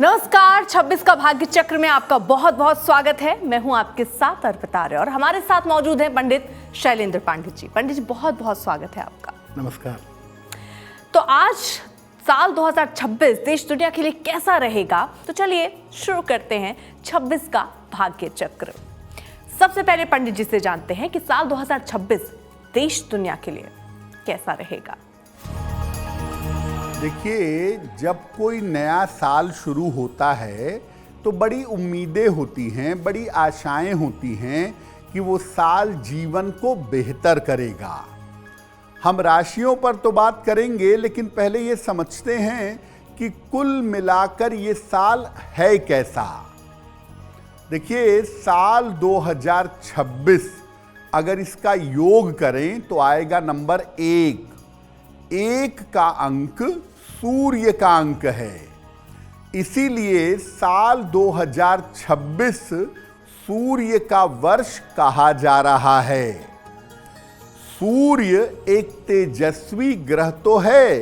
नमस्कार, 26 का भाग्य चक्र में आपका बहुत बहुत स्वागत है। मैं हूं आपके साथ अर्पिता आर्य और हमारे साथ मौजूद हैं पंडित शैलेंद्र पांडित जी। पंडित जी, बहुत बहुत स्वागत है आपका। नमस्कार। तो आज साल 2026 देश दुनिया के लिए कैसा रहेगा, तो चलिए शुरू करते हैं 26 का भाग्य चक्र। सबसे पहले पंडित जी से जानते हैं कि साल 2026 देश दुनिया के लिए कैसा रहेगा। देखिए, जब कोई नया साल शुरू होता है तो बड़ी उम्मीदें होती हैं, बड़ी आशाएं होती हैं कि वो साल जीवन को बेहतर करेगा। हम राशियों पर तो बात करेंगे, लेकिन पहले ये समझते हैं कि कुल मिलाकर ये साल है कैसा। देखिए, साल 2026 अगर इसका योग करें तो आएगा नंबर 1। 1 का अंक सूर्य का अंक है, इसीलिए साल 2026 सूर्य का वर्ष कहा जा रहा है। सूर्य एक तेजस्वी ग्रह तो है,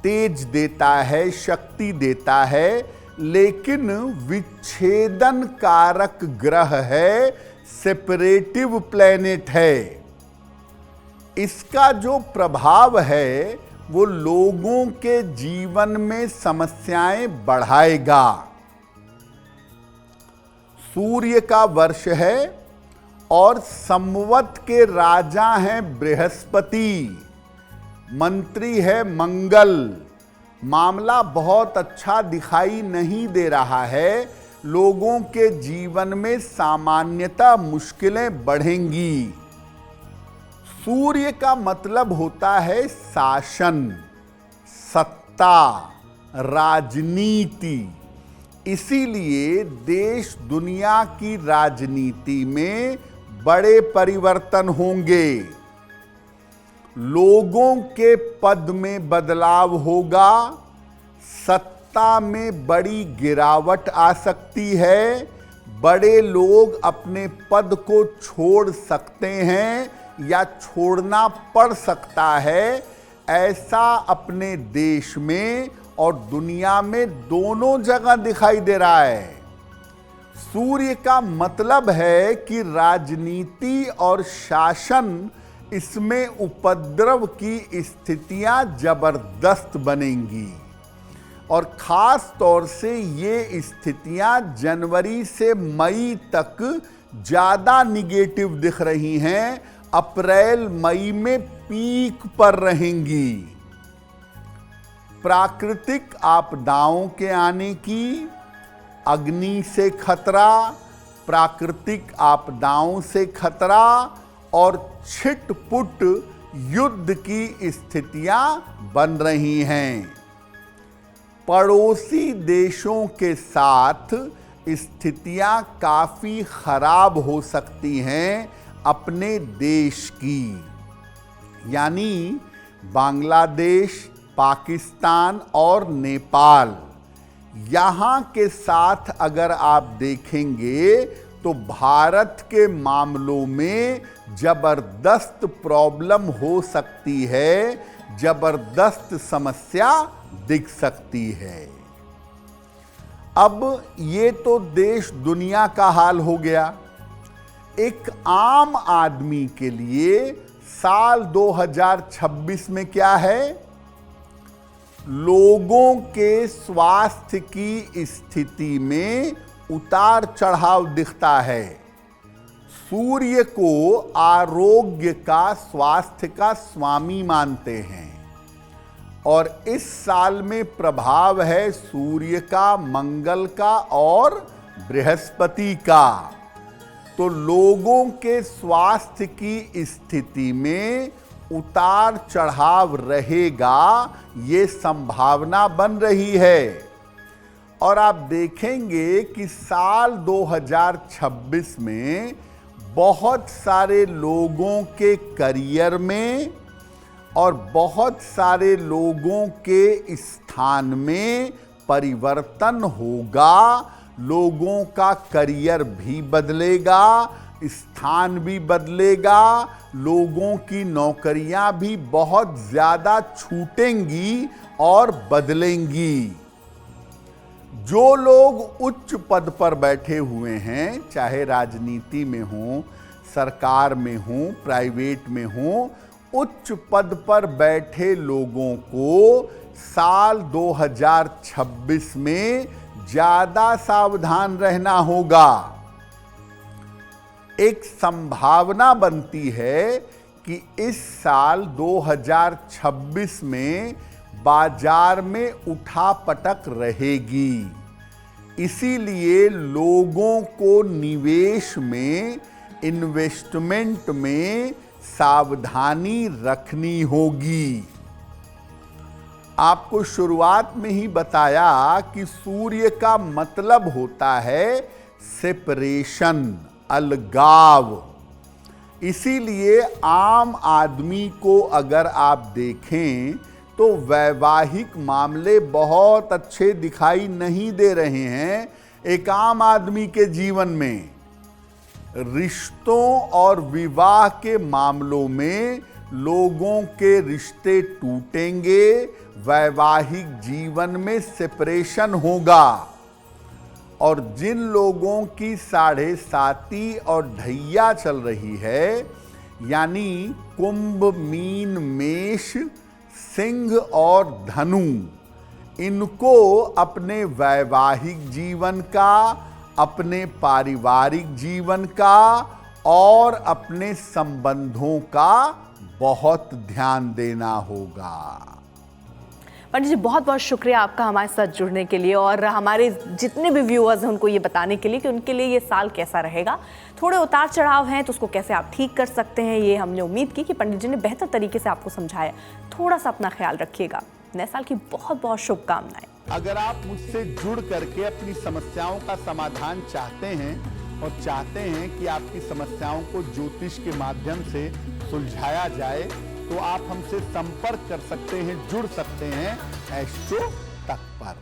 तेज देता है, शक्ति देता है, लेकिन विच्छेदन कारक ग्रह है, सेपरेटिव प्लैनेट है। इसका जो प्रभाव है वो लोगों के जीवन में समस्याएं बढ़ाएगा। सूर्य का वर्ष है और संवत के राजा हैं बृहस्पति, मंत्री है मंगल। मामला बहुत अच्छा दिखाई नहीं दे रहा है। लोगों के जीवन में सामान्यतः मुश्किलें बढ़ेंगी। सूर्य का मतलब होता है शासन, सत्ता, राजनीति। इसीलिए देश दुनिया की राजनीति में बड़े परिवर्तन होंगे। लोगों के पद में बदलाव होगा, सत्ता में बड़ी गिरावट आ सकती है, बड़े लोग अपने पद को छोड़ सकते हैं या छोड़ना पड़ सकता है। ऐसा अपने देश में और दुनिया में दोनों जगह दिखाई दे रहा है। सूर्य का मतलब है कि राजनीति और शासन, इसमें उपद्रव की स्थितियां जबरदस्त बनेंगी और खास तौर से ये स्थितियां जनवरी से मई तक ज़्यादा निगेटिव दिख रही हैं। अप्रैल मई में पीक पर रहेंगी। प्राकृतिक आपदाओं के आने की, अग्नि से खतरा, प्राकृतिक आपदाओं से खतरा और छिटपुट युद्ध की स्थितियां बन रही हैं। पड़ोसी देशों के साथ स्थितियां काफ़ी खराब हो सकती हैं अपने देश की, यानी बांग्लादेश, पाकिस्तान और नेपाल। यहाँ के साथ अगर आप देखेंगे तो भारत के मामलों में जबरदस्त प्रॉब्लम हो सकती है, जबरदस्त समस्या दिख सकती है। अब ये तो देश दुनिया का हाल हो गया। एक आम आदमी के लिए साल 2026 में क्या है? लोगों के स्वास्थ्य की स्थिति में उतार चढ़ाव दिखता है। सूर्य को आरोग्य का, स्वास्थ्य का स्वामी मानते हैं और इस साल में प्रभाव है सूर्य का, मंगल का और बृहस्पति का। तो लोगों के स्वास्थ्य की स्थिति में उतार चढ़ाव रहेगा, ये संभावना बन रही है। और आप देखेंगे कि साल 2026 में बहुत सारे लोगों के करियर में और बहुत सारे लोगों के स्थान में परिवर्तन होगा। लोगों का करियर भी बदलेगा, स्थान भी बदलेगा, लोगों की नौकरियां भी बहुत ज़्यादा छूटेंगी और बदलेंगी। जो लोग उच्च पद पर बैठे हुए हैं, चाहे राजनीति में हो, सरकार में हो, प्राइवेट में हो, उच्च पद पर बैठे लोगों को साल 2026 में ज्यादा सावधान रहना होगा। एक संभावना बनती है कि इस साल 2026 में बाजार में उठापटक रहेगी, इसीलिए लोगों को निवेश में, इन्वेस्टमेंट में सावधानी रखनी होगी। आपको शुरुआत में ही बताया कि सूर्य का मतलब होता है सेपरेशन, अलगाव। इसीलिए आम आदमी को अगर आप देखें तो वैवाहिक मामले बहुत अच्छे दिखाई नहीं दे रहे हैं। एक आम आदमी के जीवन में रिश्तों और विवाह के मामलों में लोगों के रिश्ते टूटेंगे, वैवाहिक जीवन में सेपरेशन होगा। और जिन लोगों की 7.5 और ढैया चल रही है, यानी कुंभ, मीन, मेष, सिंह और धनु, इनको अपने वैवाहिक जीवन का, अपने पारिवारिक जीवन का और अपने संबंधों का बहुत ध्यान देना होगा। पंडित जी, बहुत बहुत शुक्रिया आपका हमारे साथ जुड़ने के लिए और हमारे जितने भी व्यूअर्स हैं उनको ये बताने के लिए कि उनके लिए ये साल कैसा रहेगा। थोड़े उतार चढ़ाव हैं तो उसको कैसे आप ठीक कर सकते हैं, ये हमने उम्मीद की कि पंडित जी ने बेहतर तरीके से आपको समझाया। थोड़ा सा अपना ख्याल रखिएगा। नए साल की बहुत बहुत शुभकामनाएं। अगर आप मुझसे जुड़ करके अपनी समस्याओं का समाधान चाहते हैं और चाहते हैं कि आपकी समस्याओं को ज्योतिष के माध्यम से सुलझाया जाए, तो आप हमसे संपर्क कर सकते हैं, जुड़ सकते हैं एस्ट्रो तक पर।